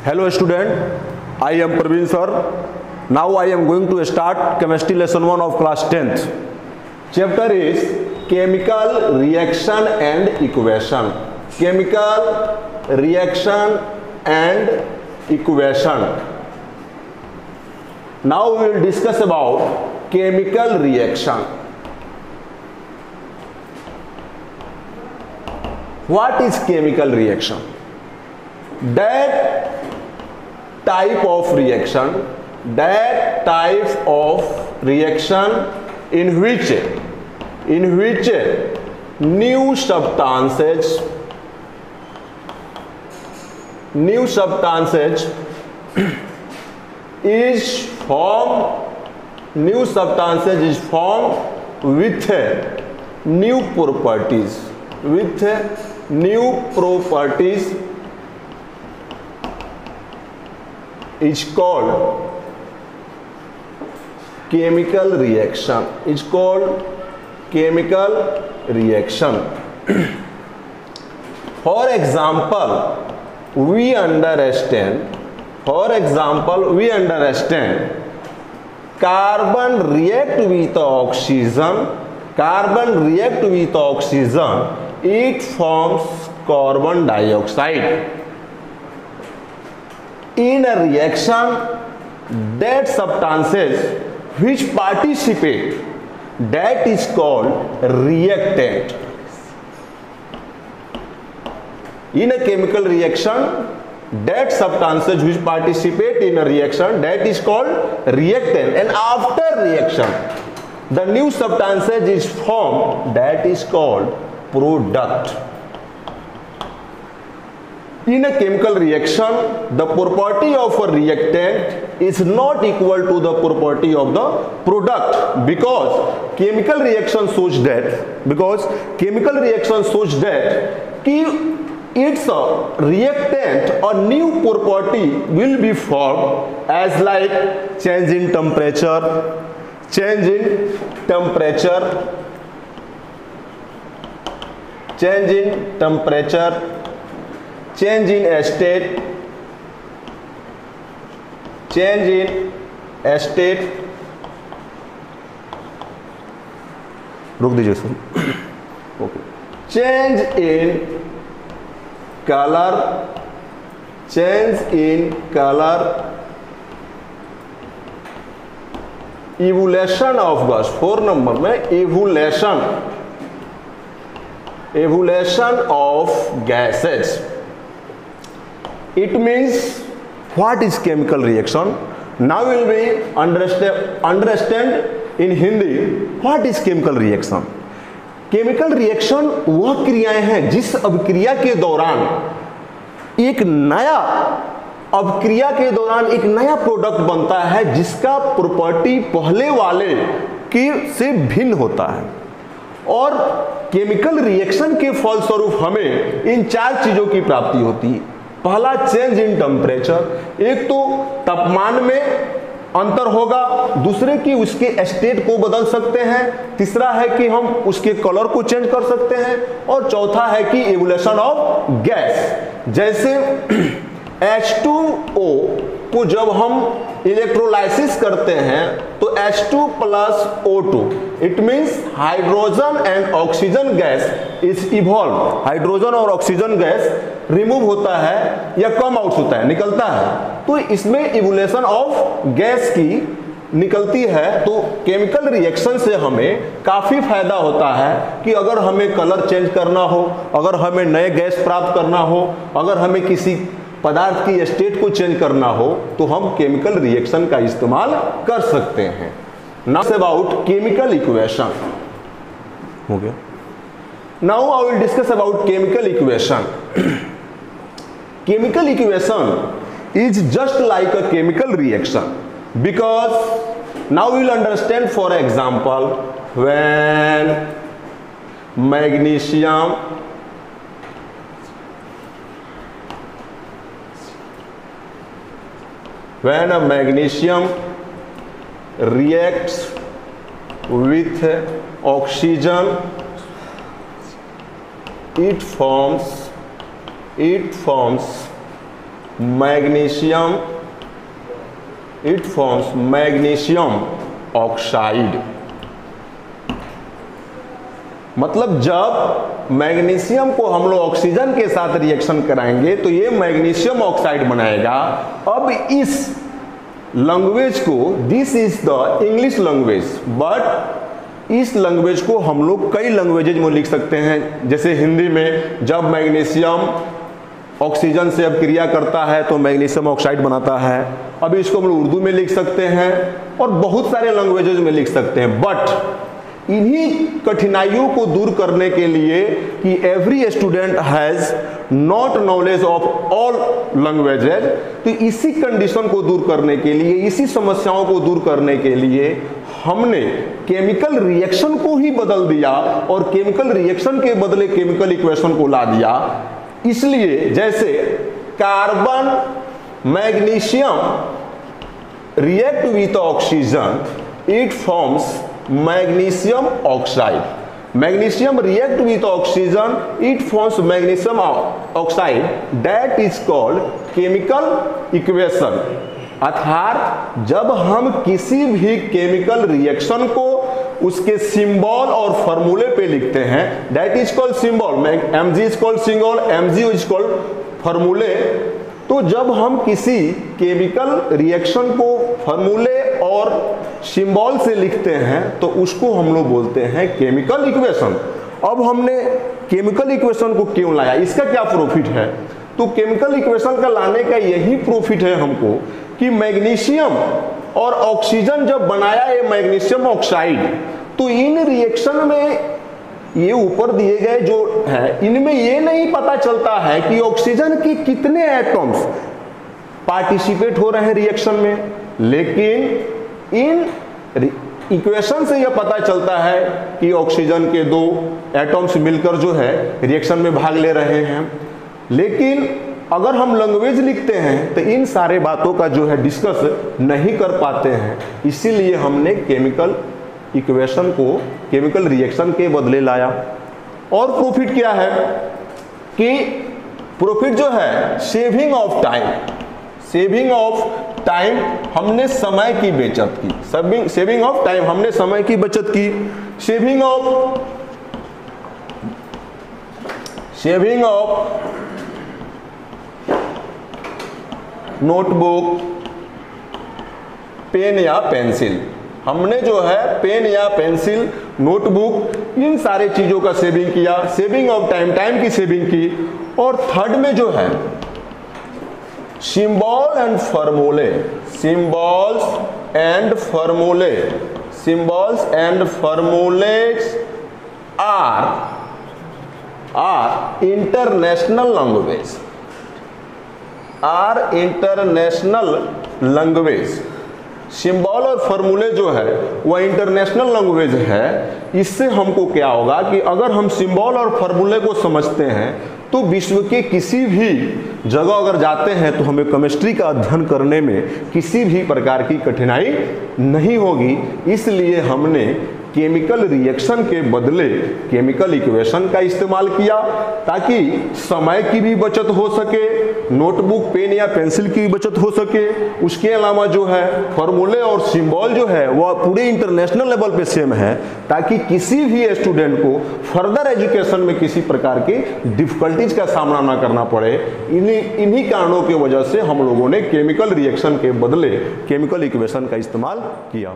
Hello student, I am Praveen sir. Now I am going to start chemistry lesson 1 of class 10th. Chapter is chemical reaction and equation. Chemical reaction and equation. Now we will discuss about chemical reaction. What is chemical reaction? That type of reaction in which new substances is formed with new properties is called chemical reaction. For example, we understand carbon react with oxygen, it forms carbon dioxide. In a reaction, that substances which participate, that is called reactant. In a chemical reaction, that substances which participate in a reaction, that is called reactant. And after reaction, the new substances is formed, that is called product. In a chemical reaction, the property of a reactant is not equal to the property of the product, because chemical reaction shows that its reactant or new property will be formed as like change in temperature, change in state, रुक दीजिए sir. Okay. Change in color, evolution of gas. 4 number में evolution of gases. It means what is chemical reaction? Now we will be understand in Hindi what is chemical reaction. Chemical reaction वह क्रियाएं हैं जिस अभिक्रिया के दौरान एक नया प्रोडक्ट बनता है जिसका प्रॉपर्टी पहले वाले के से भिन्न होता है. और केमिकल रिएक्शन के फलस्वरूप हमें इन 4 चीजों की प्राप्ति होती है. पहला, चेंज इन टेम्परेचर. एक तो तापमान में अंतर होगा, दूसरे की उसके स्टेट को बदल सकते हैं, तीसरा है कि हम उसके कलर को चेंज कर सकते हैं, और चौथा है कि इवोल्यूशन ऑफ गैस. जैसे H2O को जब हम इलेक्ट्रोलाइसिस करते हैं तो H2+O2, it means hydrogen and oxygen gas is evolve. Hydrogen और ऑक्सीजन गैस रिमूव होता है या कम आउट होता है, निकलता है, तो इसमें इवोल्यूशन ऑफ गैस की निकलती है. तो केमिकल रिएक्शन से हमें काफी फायदा होता है कि अगर हमें कलर चेंज करना हो, अगर हमें नए गैस प्राप्त करना हो, अगर हमें किसी पदार्थ की स्टेट को चेंज करना हो, तो हम केमिकल रिएक्शन का इस्तेमाल कर सकते हैं. नाउ अबाउट केमिकल इक्वेशन हो गया. Now I will discuss about chemical equation. Chemical equation is just like a chemical reaction, because now we will understand. For example, when a magnesium reacts with oxygen, it forms magnesium, it forms magnesium oxide. मतलब जब magnesium को हम लोग oxygen के साथ reaction कराएंगे तो ये मैग्नीशियम ऑक्साइड बनाएगा। अब इस लैंग्वेज को, this is the English language, but इस लैंग्वेज को हम लोग कई लैंग्वेजेज में लिख सकते हैं। जैसे हिंदी में जब मैग्नीशियम ऑक्सीजन से अब क्रिया करता है तो मैग्नीशियम ऑक्साइड बनाता है। अब इसको हम लोग उर्दू में लिख सकते हैं और बहुत सारे लैंग्वेजेज में लिख सकते हैं। बट इन्हीं कठिनाइयों को दूर करने के लिए कि every student has not knowledge of all languages, तो इसी कंडीशन को दूर करने के लिए, इसी समस्याओं को दूर करने के लिए हमने केमिकल रिएक्शन को ही बदल दिया और केमिकल रिएक्शन के बदले केमिकल इक्वेशन को ला दिया। इसलिए जैसे carbon magnesium react with oxygen, it forms magnesium oxide. Magnesium react with oxygen, it forms magnesium oxide, that is called chemical equation. अर्थात जब हम किसी भी केमिकल रिएक्शन को उसके सिंबल और फॉर्मूले पे लिखते हैं, that is called symbol, Mg is called symbol, Mg is called फॉर्मूले। तो जब हम किसी केमिकल रिएक्शन को फॉर्मूले और सिंबल से लिखते हैं तो उसको हम लोग बोलते हैं केमिकल इक्वेशन। अब हमने केमिकल इक्वेशन को क्यों लाया, इसका क्या प्रॉफिट है? तो केमिकल इक्वेशन का लाने का यही प्रॉफिट है हमको कि मैग्नीशियम और ऑक्सीजन जब बनाया ये मैग्नीशियम ऑक्साइड, तो इन रिएक्शन में ये ऊपर दिए गए जो है इनमें ये नहीं पता चलता है कि ऑक्सीजन के कितने एटम्स पार्टिसिपेट हो रहे हैं रिएक्शन में, लेकिन इन इक्वेशन से यह पता चलता है कि ऑक्सीजन के 2 एटम्स मिलकर जो है रिएक्शन में भाग ले रहे हैं। लेकिन अगर हम लैंग्वेज लिखते हैं तो इन सारे बातों का जो है डिस्कस नहीं कर पाते हैं, इसीलिए हमने केमिकल इक्वेशन को केमिकल रिएक्शन के बदले लाया। और प्रॉफिट क्या है कि प्रॉफिट जो है saving of time, saving of time, हमने समय की बचत की। सेविंग ऑफ टाइम, हमने समय की बचत की। सेविंग ऑफ नोटबुक, पेन या पेंसिल, हमने जो है पेन या पेंसिल, नोटबुक, इन सारे चीजों का सेविंग किया। सेविंग ऑफ टाइम, टाइम की सेविंग की। और थर्ड में जो है symbol and formulae, symbols and formulae, symbols and formulas are international language, are international language. Symbol और फॉर्मूले जो है वह इंटरनेशनल लैंग्वेज है। इससे हमको क्या होगा कि अगर हम सिंबल और फॉर्मूले को समझते हैं तो विश्व के किसी भी जगह अगर जाते हैं तो हमें केमिस्ट्री का अध्ययन करने में किसी भी प्रकार की कठिनाई नहीं होगी। इसलिए हमने केमिकल रिएक्शन के बदले केमिकल इक्वेशन का इस्तेमाल किया ताकि समय की भी बचत हो सके, नोटबुक, पेन या पेंसिल की भी बचत हो सके। उसके अलावा जो है फॉर्मूले और सिंबल जो है वह पूरे इंटरनेशनल लेवल पे सेम है ताकि किसी भी स्टूडेंट को फर्दर एजुकेशन में किसी प्रकार की डिफिकल्टीज का सामना ना करना पड़े। इन्हीं कारणों की वजह से हम लोगों ने केमिकल रिएक्शन के बदले केमिकल इक्वेशन का इस्तेमाल किया।